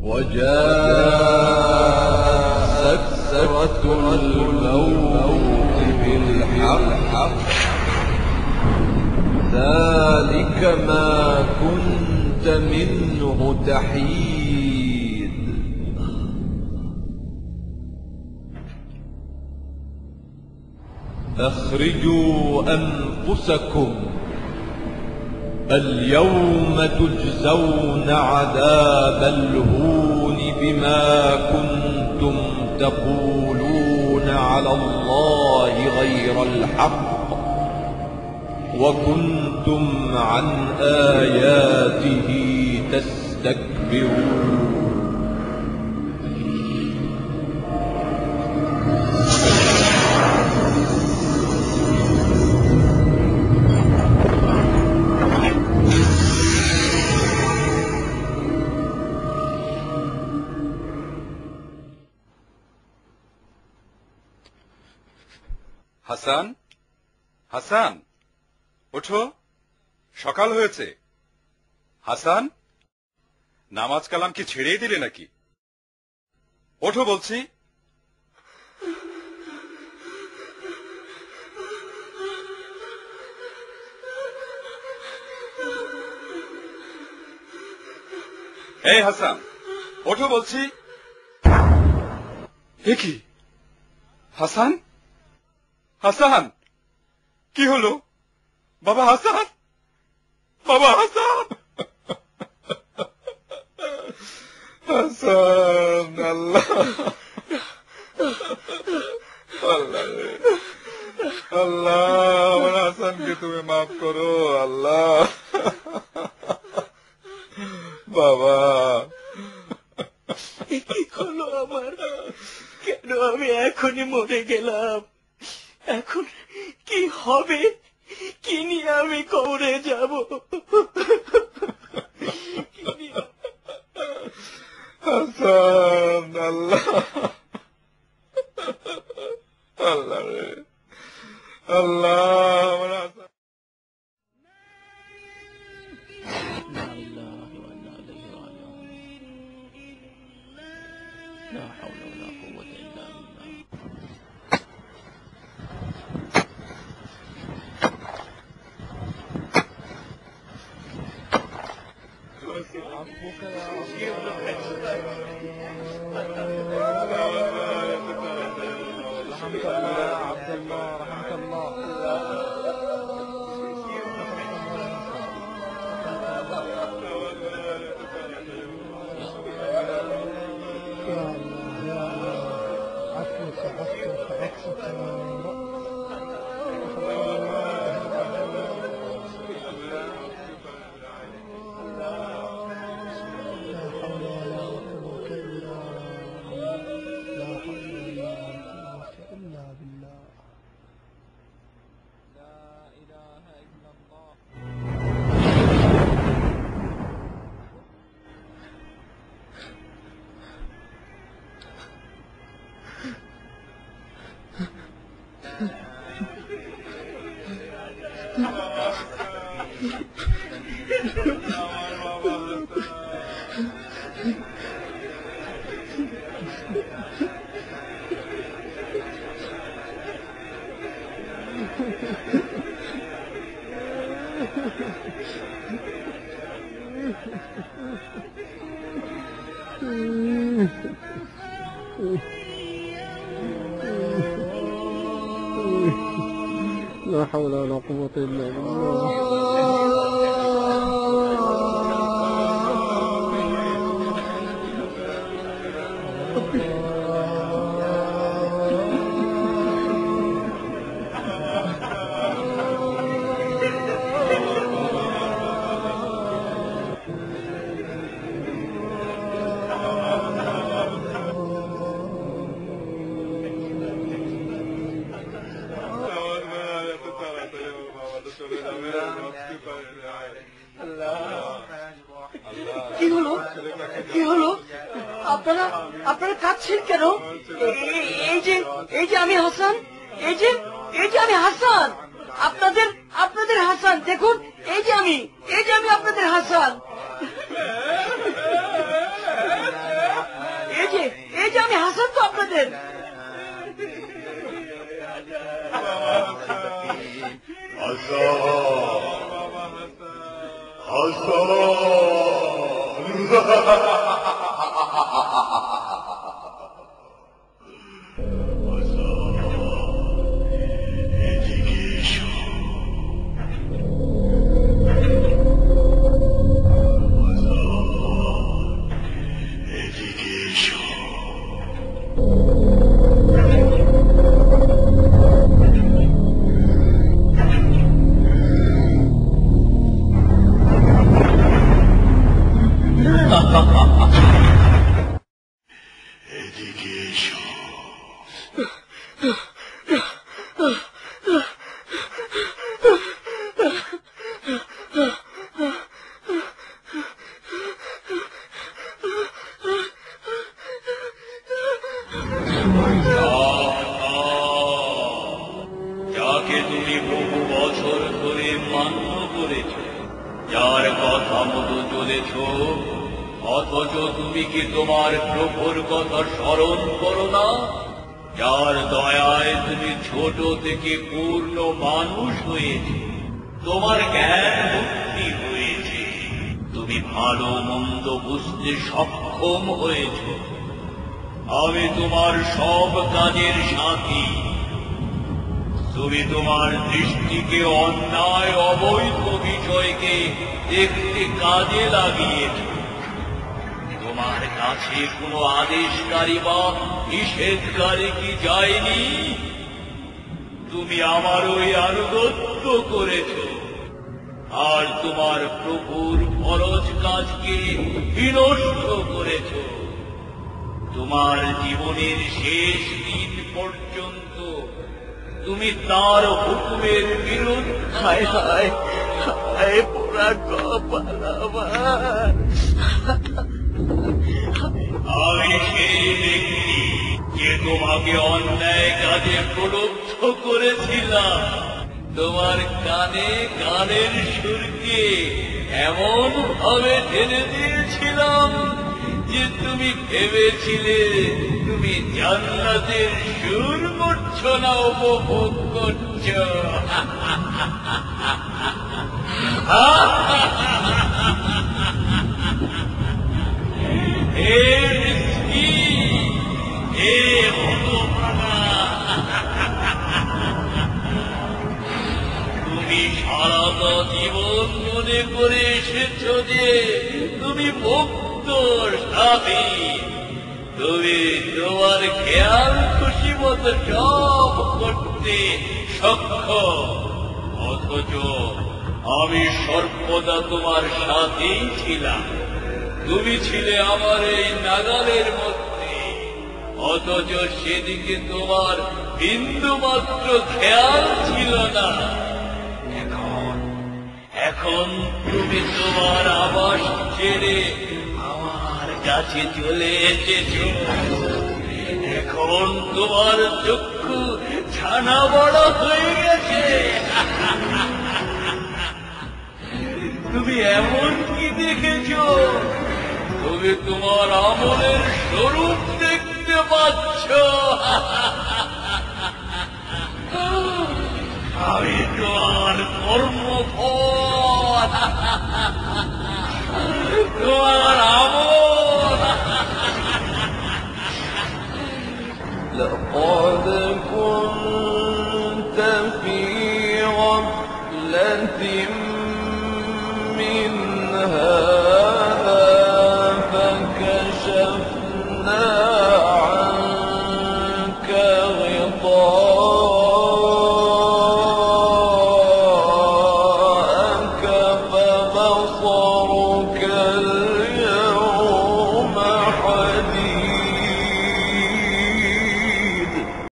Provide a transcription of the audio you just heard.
وجاءت سكرة الموت بالحق ذلك ما كنت منه تحيد أخرجوا أنفسكم اليوم تجزون عذاب الهون بما كنتم تقولون على الله غير الحق وكنتم عن آياته تستكبرون হাসান, হাসান, ওঠো, সকাল হয়েছে। হাসান, নামাজ কালাম কি ছেড়েই দিলে নাকি? ওঠো বলছি। এই হাসান, ওঠো বলছি। এ কি হাসান? হাসান, কি হলো? বাবা হাসান, বাবা হাসান, হাসান, আল্লাহ আল্লাহ আল্লাহ, আমার হাসানকে তুমি মাফ করো আল্লাহ। বাবা, কি হলো আমার? কেন আমি এখনই মরে গেলাম? এখন কি হবে? কি নিয়ে আমি কবরে যাব? হাসান, আল্লাহ আল্লাহ আল্লাহ, আমার হাসান। لا حول ولا قوة إلا بالله. عفوك يا رحمك الله يا عبد الله، رحمك الله. لا حول ولا قوة إلا بالله. কি হলো? কি হলো? আপনারা আপনারা কাঁদছেন কেন? এই যে আমি হাসান, এই যে আমি হাসান, আপনাদের হাসান। দেখুন, এই যে আমি আপনাদের হাসান। বলেন। যাকে তুমি বহু বছর ধরে মান্য করেছ, যার কথা মতো চলেছ, অথচ তুমি কি তোমার প্রভুর কথা স্মরণ করো না? যার দয়ায় তুমি ছোট থেকে পূর্ণ মানুষ হয়েছ, তোমার জ্ঞান বুদ্ধি হয়েছে, তুমি ভালো মন্দ বুঝতে সক্ষম হয়েছ। আমি তোমার সব কাজের সাথী। তুমি তোমার দৃষ্টিকে অন্যায় অবৈধ বিষয়কে দেখতে কাজে লাগিয়েছ। তোমার কাছে কোনো আদেশকারী বা নিষেধকারী কি যায়নি? তুমি আমার ওই আনুগত্য করেছ, আর তোমার প্রভুর ফরজ কাজকে বিনষ্ট করেছ। তোমার জীবনের শেষ দিন পর্যন্ত তুমি তার হুকুমের বিরুদ্ধে। হায় হায় হায়, পোড়া কপাল আমার। আমি সেই ব্যক্তি যে তোমাকে অন্যায় কাজে প্রলুব্ধ করেছিলাম। তোমার কানে গানের সুরকে এমন ভাবে ঢেলে দিয়েছিলাম যে তুমি ভেবেছিলে তুমি জান্নাতের সুর মূর্ছনা উপভোগ করছ। হে মিসকিন, হে হতভাগা, তুমি সারাটা জীবন মনে করে এসেছ যে তুমি মুক্তর সাথী। তুমি তোমার খেয়াল খুশি মতো সব করতে সক্ষম, অথচ আমি সর্বদা তোমার সাথেই ছিলাম। তুমি ছিলে আমার এই নাগালের মধ্যে, অথচ সেদিকে তোমার বিন্দু মাত্র খেয়াল ছিল না। এখন তুমি তোমার আবাস ছেড়ে আমার কাছে চলে এসেছ। এখন তোমার চক্ষু ছানা বড় হয়ে গেছে। তুমি এমন কি দেখেছ? তুমি তোমার আমলের স্বরূপ দেখতে পাচ্ছ। আমি তোমার কর্মফল, তোমার আমল। لقد كنت في غفلة